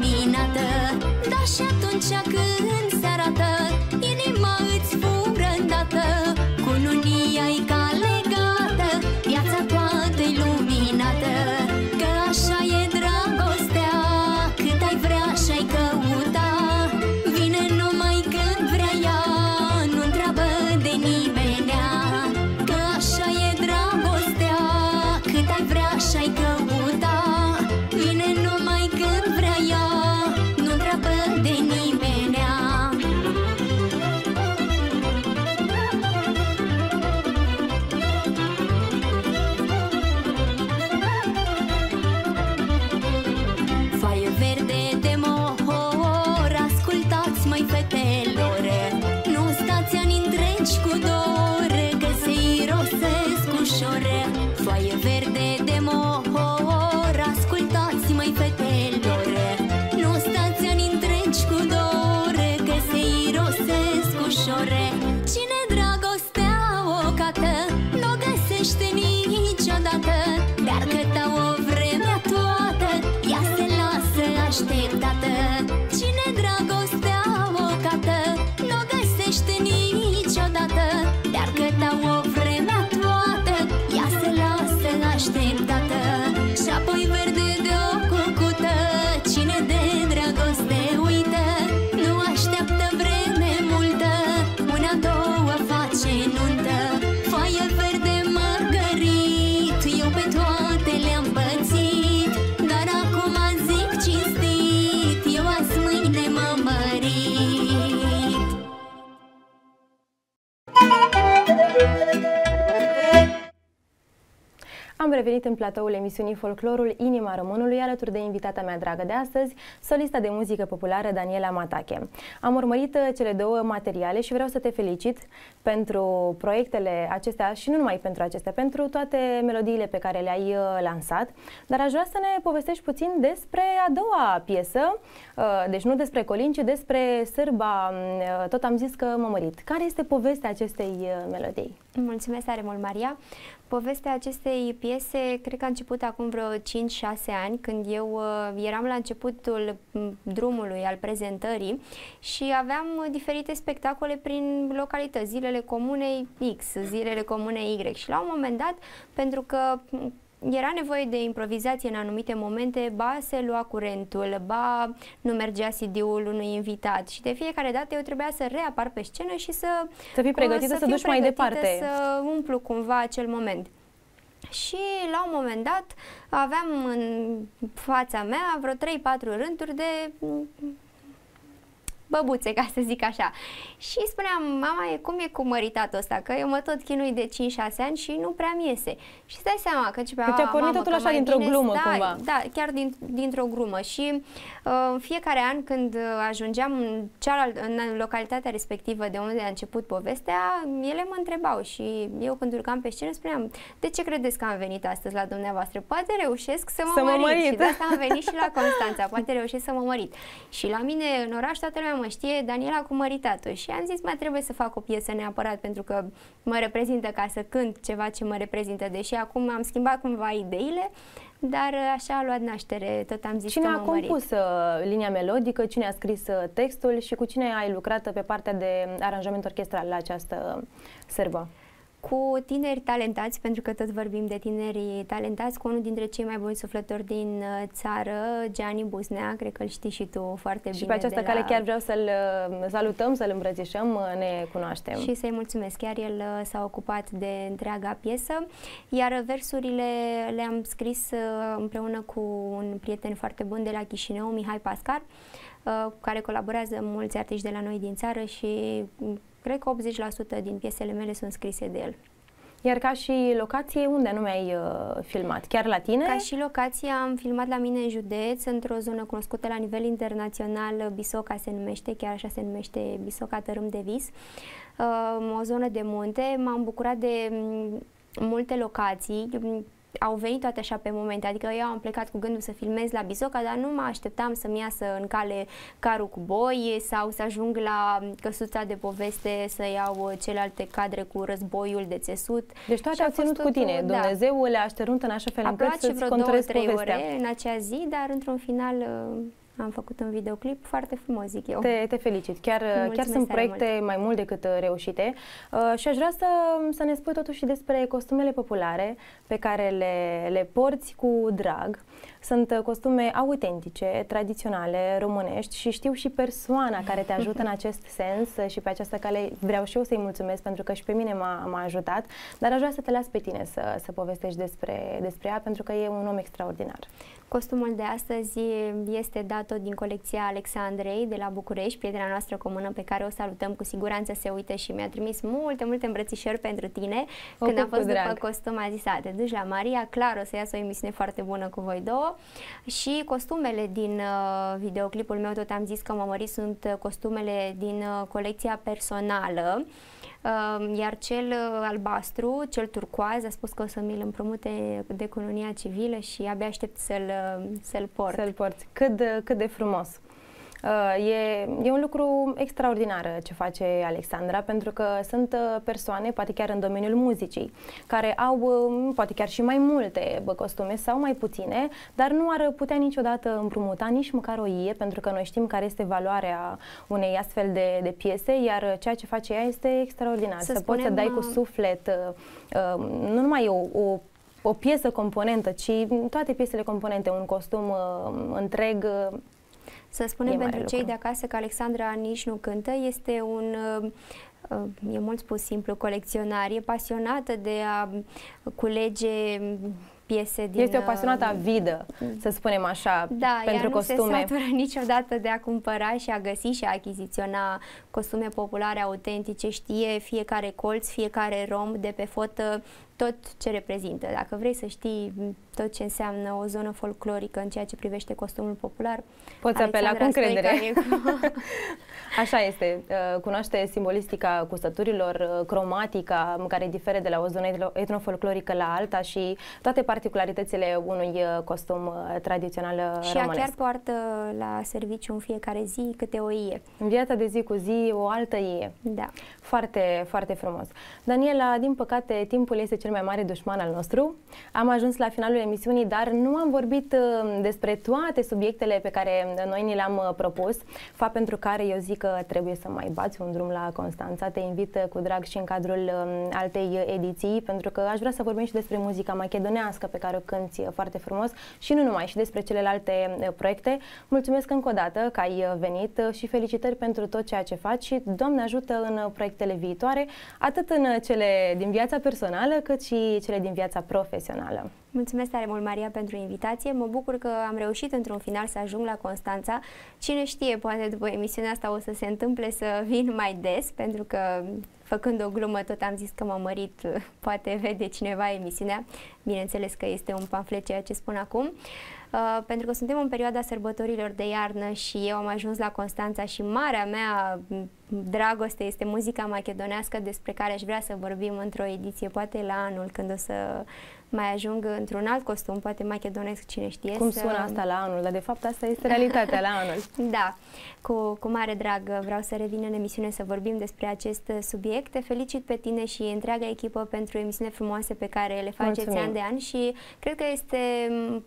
așteptată. Cine dragostea o cată, n-o găsește niciodată. Dar căta o vremea toată, ea se lasă așteptată. Și apoi verde de o cucută, cine de dragoste uită, nu așteaptă vreme multă, una, două face nuntă. Foaie verde mărgărit, eu pe toate le-am pățit, dar acum zic cinstit, eu azi mâine mă mărit. Am revenit în platoul emisiunii Folclorul Inima Românului alături de invitata mea dragă de astăzi, solista de muzică populară Daniela Matache. Am urmărit cele două materiale și vreau să te felicit pentru proiectele acestea și nu numai pentru acestea, pentru toate melodiile pe care le-ai lansat, dar aș vrea să ne povestești puțin despre a doua piesă, deci nu despre Colin, ci despre Sârba, tot am zis că m-am mărit. Care este povestea acestei melodii? Mulțumesc tare mult, Maria! Povestea acestei piese cred că a început acum vreo 5-6 ani, când eu eram la începutul drumului al prezentării și aveam diferite spectacole prin localități, zilele comunei X, zilele comunei Y, și la un moment dat, pentru că era nevoie de improvizație în anumite momente, ba se lua curentul, ba nu mergea CD-ul unui invitat și de fiecare dată eu trebuia să reapar pe scenă și să fii pregătită să duci mai departe, să umplu cumva acel moment. Și la un moment dat aveam în fața mea vreo 3-4 rânduri de băbuțe, ca să zic așa. Și spuneam, mama, cum e cu măritatul ăsta? Că eu mă tot chinui de 5-6 ani și nu prea mi iese. Și îți dai seama că deci a pornit totul așa dintr-o glumă, cumva. Da, chiar dintr-o glumă. Și în fiecare an când ajungeam în localitatea respectivă de unde a început povestea, ele mă întrebau și eu când urcam pe scenă spuneam, de ce credeți că am venit astăzi la dumneavoastră? Poate reușesc să mă mărit. Și de asta am venit și la Constanța, poate reușesc să mă mărit. Și la mine în oraș toată lumea mă știe Daniela cu măritatul și am zis, mai trebuie să fac o piesă neapărat pentru că mă reprezintă, ca să cânt ceva ce mă reprezintă, deși acum am schimbat cumva ideile, dar așa a luat naștere, tot am zis. Cine a compus linia melodică, cine a scris textul și cu cine ai lucrat pe partea de aranjament orchestral la această sârbă? Cu tineri talentați, pentru că tot vorbim de tineri talentați, cu unul dintre cei mai buni suflători din țară, Gianni Busnea, cred că îl știi și tu foarte bine. Și pe această cale chiar vreau să-l salutăm, să-l îmbrățișăm, ne cunoaștem. Și să-i mulțumesc, chiar el s-a ocupat de întreaga piesă, iar versurile le-am scris împreună cu un prieten foarte bun de la Chișinău, Mihai Pascar, cu care colaborează mulți artiști de la noi din țară și cred că 80% din piesele mele sunt scrise de el. Iar ca și locație, unde anume ai filmat? Chiar la tine? Ca și locație am filmat la mine în județ, într-o zonă cunoscută la nivel internațional, Bisoca se numește, chiar așa se numește, Bisoca Tărâm de Vis, o zonă de munte. M-am bucurat de multe locații, au venit toate așa pe momente, adică eu am plecat cu gândul să filmez la Bisoca, dar nu mă așteptam să-mi iasă în cale carul cu boi sau să ajung la căsuța de poveste să iau celelalte cadre cu războiul de țesut. Deci toate au ținut cu tine, da. Dumnezeu le-a așternut în așa fel încât să-ți conturezi povestea. 2-3 ore în acea zi, dar într-un final am făcut un videoclip foarte frumos, zic eu. Te felicit. Chiar sunt proiecte mai mult decât reușite. Și aș vrea să ne spui totuși despre costumele populare pe care le porți cu drag. Sunt costume autentice, tradiționale, românești și știu și persoana care te ajută în acest sens și pe această cale vreau și eu să-i mulțumesc pentru că și pe mine m-a ajutat, dar aș vrea să te las pe tine să povestești despre ea pentru că e un om extraordinar. Costumul de astăzi este dat tot din colecția Alexandrei de la București, prietena noastră comună pe care o salutăm, cu siguranță se uită și mi-a trimis multe îmbrățișări pentru tine. Când a fost după costum a zis, te duci la Maria, clar o să iasă o emisiune foarte bună cu voi două. Și costumele din videoclipul meu, tot am zis că mă mări, sunt costumele din colecția personală. Iar cel albastru, cel turcoaz, a spus că o să mi-l împrumute de cununia civilă și abia aștept să-l port. Să-l porți. Cât de frumos! E un lucru extraordinar ce face Alexandra, pentru că sunt persoane, poate chiar în domeniul muzicii, care au poate chiar și mai multe costume sau mai puține, dar nu ar putea niciodată împrumuta nici măcar o ie, pentru că noi știm care este valoarea unei astfel de piese, iar ceea ce face ea este extraordinar. Să poți să dai cu suflet, nu numai o piesă componentă, ci toate piesele componente, un costum întreg. Să spunem pentru cei de acasă că Alexandra nici nu cântă, este e mult spus simplu, colecționar, e pasionată de a culege piese din... Este o pasionată avidă, să spunem așa, pentru costume. Nu se satură niciodată de a cumpăra și a găsi și a achiziționa costume populare, autentice, știe fiecare colț, fiecare rom de pe fotă, tot ce reprezintă. Dacă vrei să știi tot ce înseamnă o zonă folclorică în ceea ce privește costumul popular, poți apela cu încredere. Așa este. Cunoaște simbolistica cusăturilor, cromatica care diferă de la o zonă etnofolclorică la alta și toate particularitățile unui costum tradițional românesc. Și ea chiar poartă la serviciu în fiecare zi câte o ie. În viața de zi cu zi o altă ie. Da. Foarte, foarte frumos. Daniela, din păcate, timpul este cel mai mare dușman al nostru. Am ajuns la finalul emisiunii, dar nu am vorbit despre toate subiectele pe care noi ni le-am propus, fapt pentru care eu zic că trebuie să mai bați un drum la Constanța. Te invit cu drag și în cadrul altei ediții, pentru că aș vrea să vorbim și despre muzica macedonească pe care o cânti foarte frumos și nu numai, și despre celelalte proiecte. Mulțumesc încă o dată că ai venit și felicitări pentru tot ceea ce faci și Doamne ajută în proiectele viitoare, atât în cele din viața personală, cât și cele din viața profesională. Mulțumesc tare mult, Maria, pentru invitație. Mă bucur că am reușit într-un final să ajung la Constanța. Cine știe, poate după emisiunea asta o să se întâmple să vin mai des, pentru că, făcând o glumă, tot am zis că m-am mărit, poate vede cineva emisiunea. Bineînțeles că este un pamflet ceea ce spun acum. Pentru că suntem în perioada sărbătorilor de iarnă și eu am ajuns la Constanța și marea mea dragoste este muzica macedonească, despre care aș vrea să vorbim într-o ediție, poate la anul, când o să mai ajung într-un alt costum, poate macedonesc, cine știe. Cum sună asta la anul, dar de fapt asta este realitatea la anul. Da, cu mare drag vreau să revin în emisiune să vorbim despre acest subiect. Te felicit pe tine și întreaga echipă pentru emisiune frumoase pe care le faceți an de an și cred că este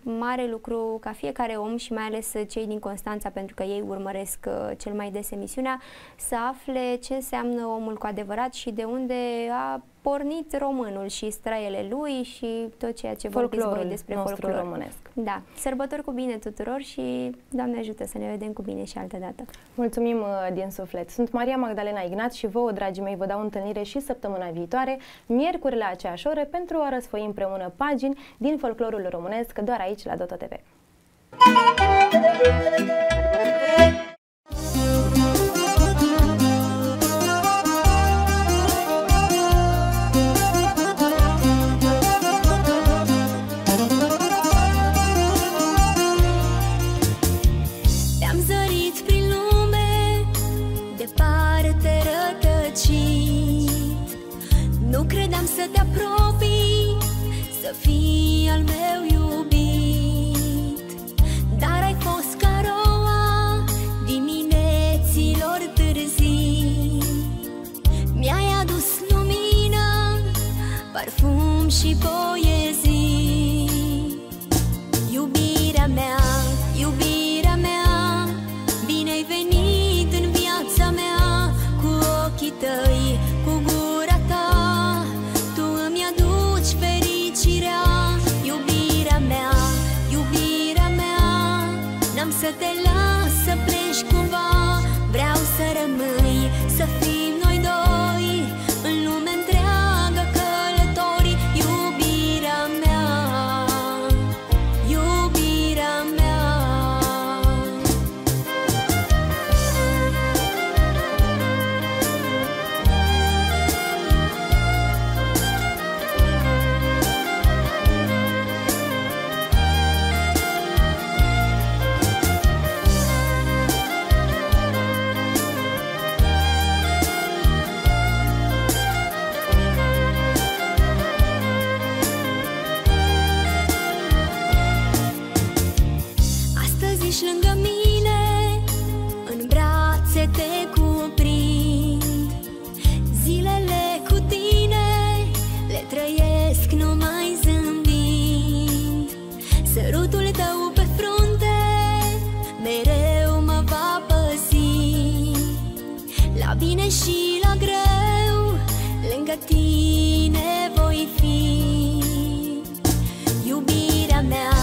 mare lucru ca fiecare om și mai ales cei din Constanța, pentru că ei urmăresc cel mai des emisiunea, să afle ce înseamnă omul cu adevărat și de unde a pornit românul și străiele lui și tot ceea ce vorbiți voi despre folclor românesc. Da. Sărbători cu bine tuturor și Doamne ajută să ne vedem cu bine și altă dată. Mulțumim din suflet. Sunt Maria Magdalena Ignat și vouă, dragii mei, vă dau întâlnire și săptămâna viitoare, miercuri la aceeași oră, pentru a răsfoi împreună pagini din folclorul românesc, doar aici la Doto TV. Nu credeam să te apropii, să fii al meu iubit, dar ai fost ca roa dimineților târzii. Mi-ai adus lumină, parfum și poezii. Iubirea mea, iubirea mea, bine ai venit în viața mea. Cu ochii tăi, cu gura ta, să te las să pleci cumva. Vreau să rămâi, să fim noi doi în lume întreagă călători. Iubirea mea, iubirea mea. bine și la greu, lângă tine voi fi. Iubirea mea,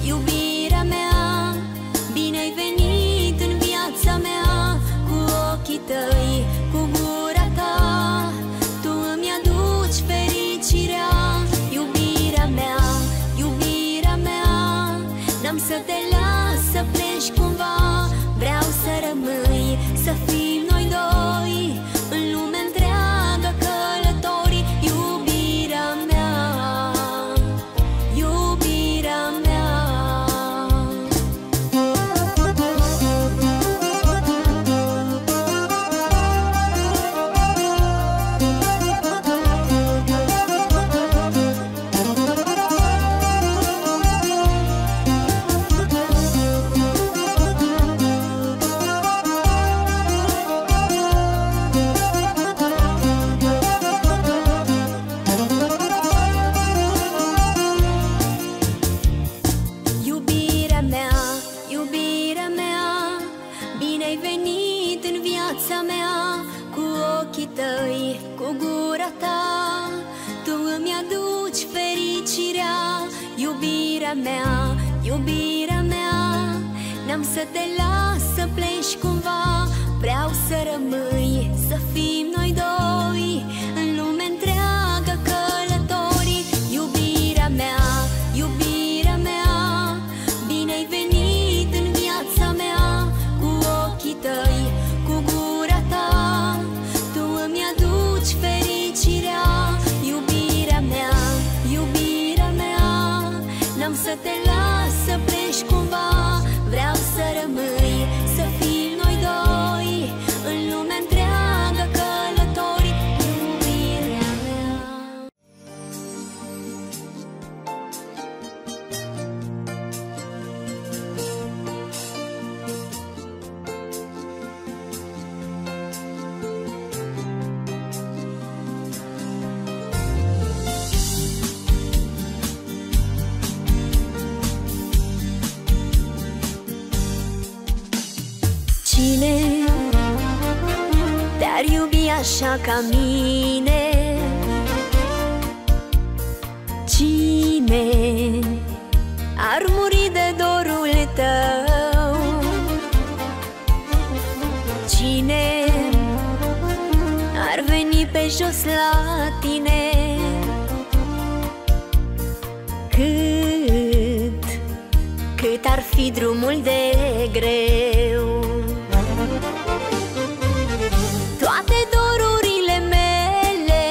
iubirea mea, bine ai venit în viața mea. Cu ochii tăi, cu gura ta, tu îmi aduci fericirea. Iubirea mea, iubirea mea, n-am să te las să pleci cumva. Vreau să rămâi, să fim noi doi, în lume întreagă călători. Iubirea mea, iubirea mea. Iubirea mea, iubirea mea, bine ai venit în viața mea. Cu ochii tăi, cu gura ta, tu îmi aduci fericirea. Iubirea mea, iubirea mea, n-am să te las să pleci cumva. Vreau să rămâi, să fim noi doi, în lume întreagă călători. Iubirea mea, iubirea mea, bine ai venit în viața mea. Cu ochii tăi, cu gura ta, tu îmi aduci fericirea. Iubirea mea, iubirea mea, n-am să te las să pleci cumva. Vreau să rămâi, să fim noi doi, în lume întreagă călători. Iubirea mea. Cine te-ar iubi așa ca mine? Cine ar muri de dorul tău? Cine ar veni pe jos la tine? Cât ar fi drumul de greu. Toate dorurile mele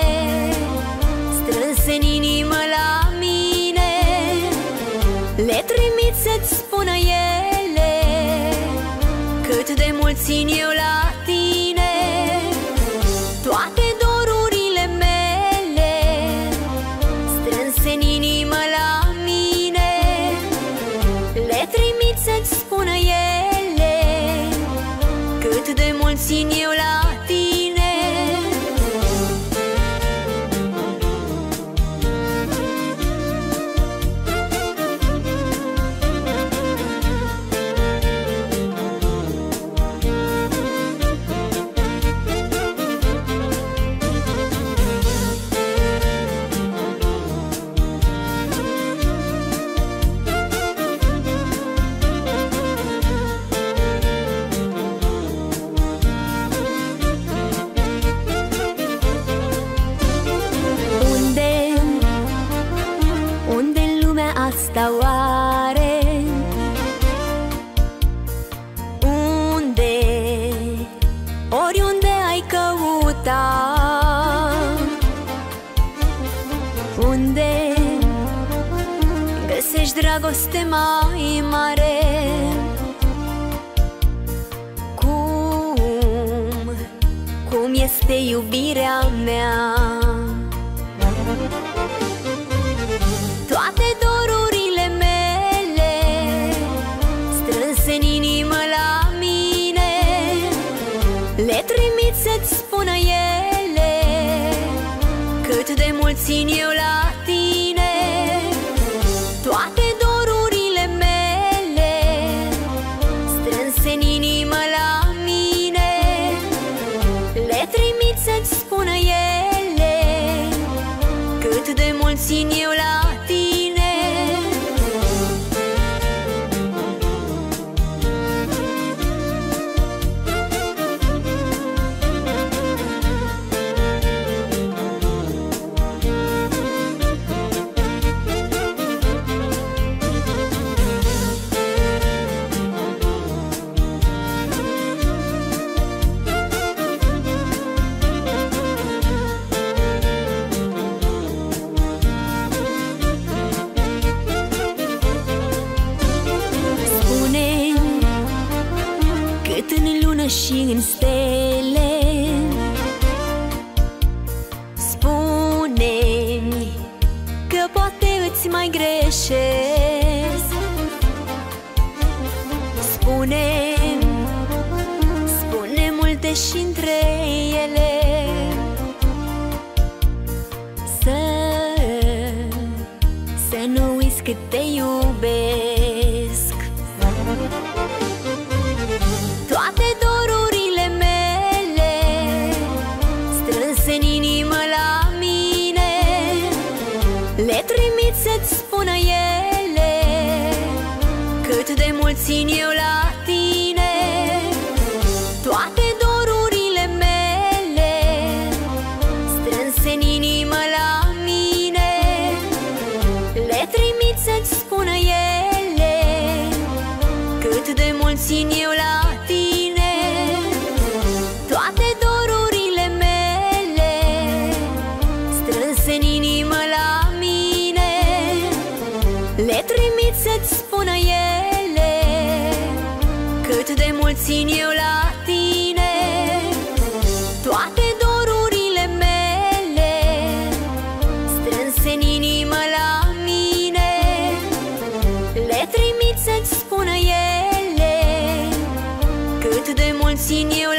strânse în inimă la mine, le trimit să-ți spună ele cât de mult țin eu la tine. Toate dorurile mele strânse în inimă la mine, le trimit să-ți spună ele cât de mult țin eu la tine. Asta oare? Unde, oriunde ai căuta? Unde găsești dragoste mai mare? Cum este iubirea mea? Toate dorurile mele strânse în inimă la mine, le trimit să-ți spună ele cât de mult țin eu la tine. Toate dorurile mele strânse în inimă la mine, le țin eu la tine. Și în stele spune-mi că poate îți mai greșesc. Spune-mi, spune multe și între ele să nu uiți cât te iubesc. Toate dorurile mele strânse în inimă la mine le trimit să-ți spună ele cât de mult țin eu la tine. Toate dorurile mele strânse în inimă la mine le trimit să-ți spună ele cât de mult țin eu la tine. Toate dorurile mele strânse în inimă la mine le trimit să-ți spună ele cât de mult țin eu la tine. Toate dorurile mele strânse în inimă la mine le trimit să-ți spună ele cât de mult țin eu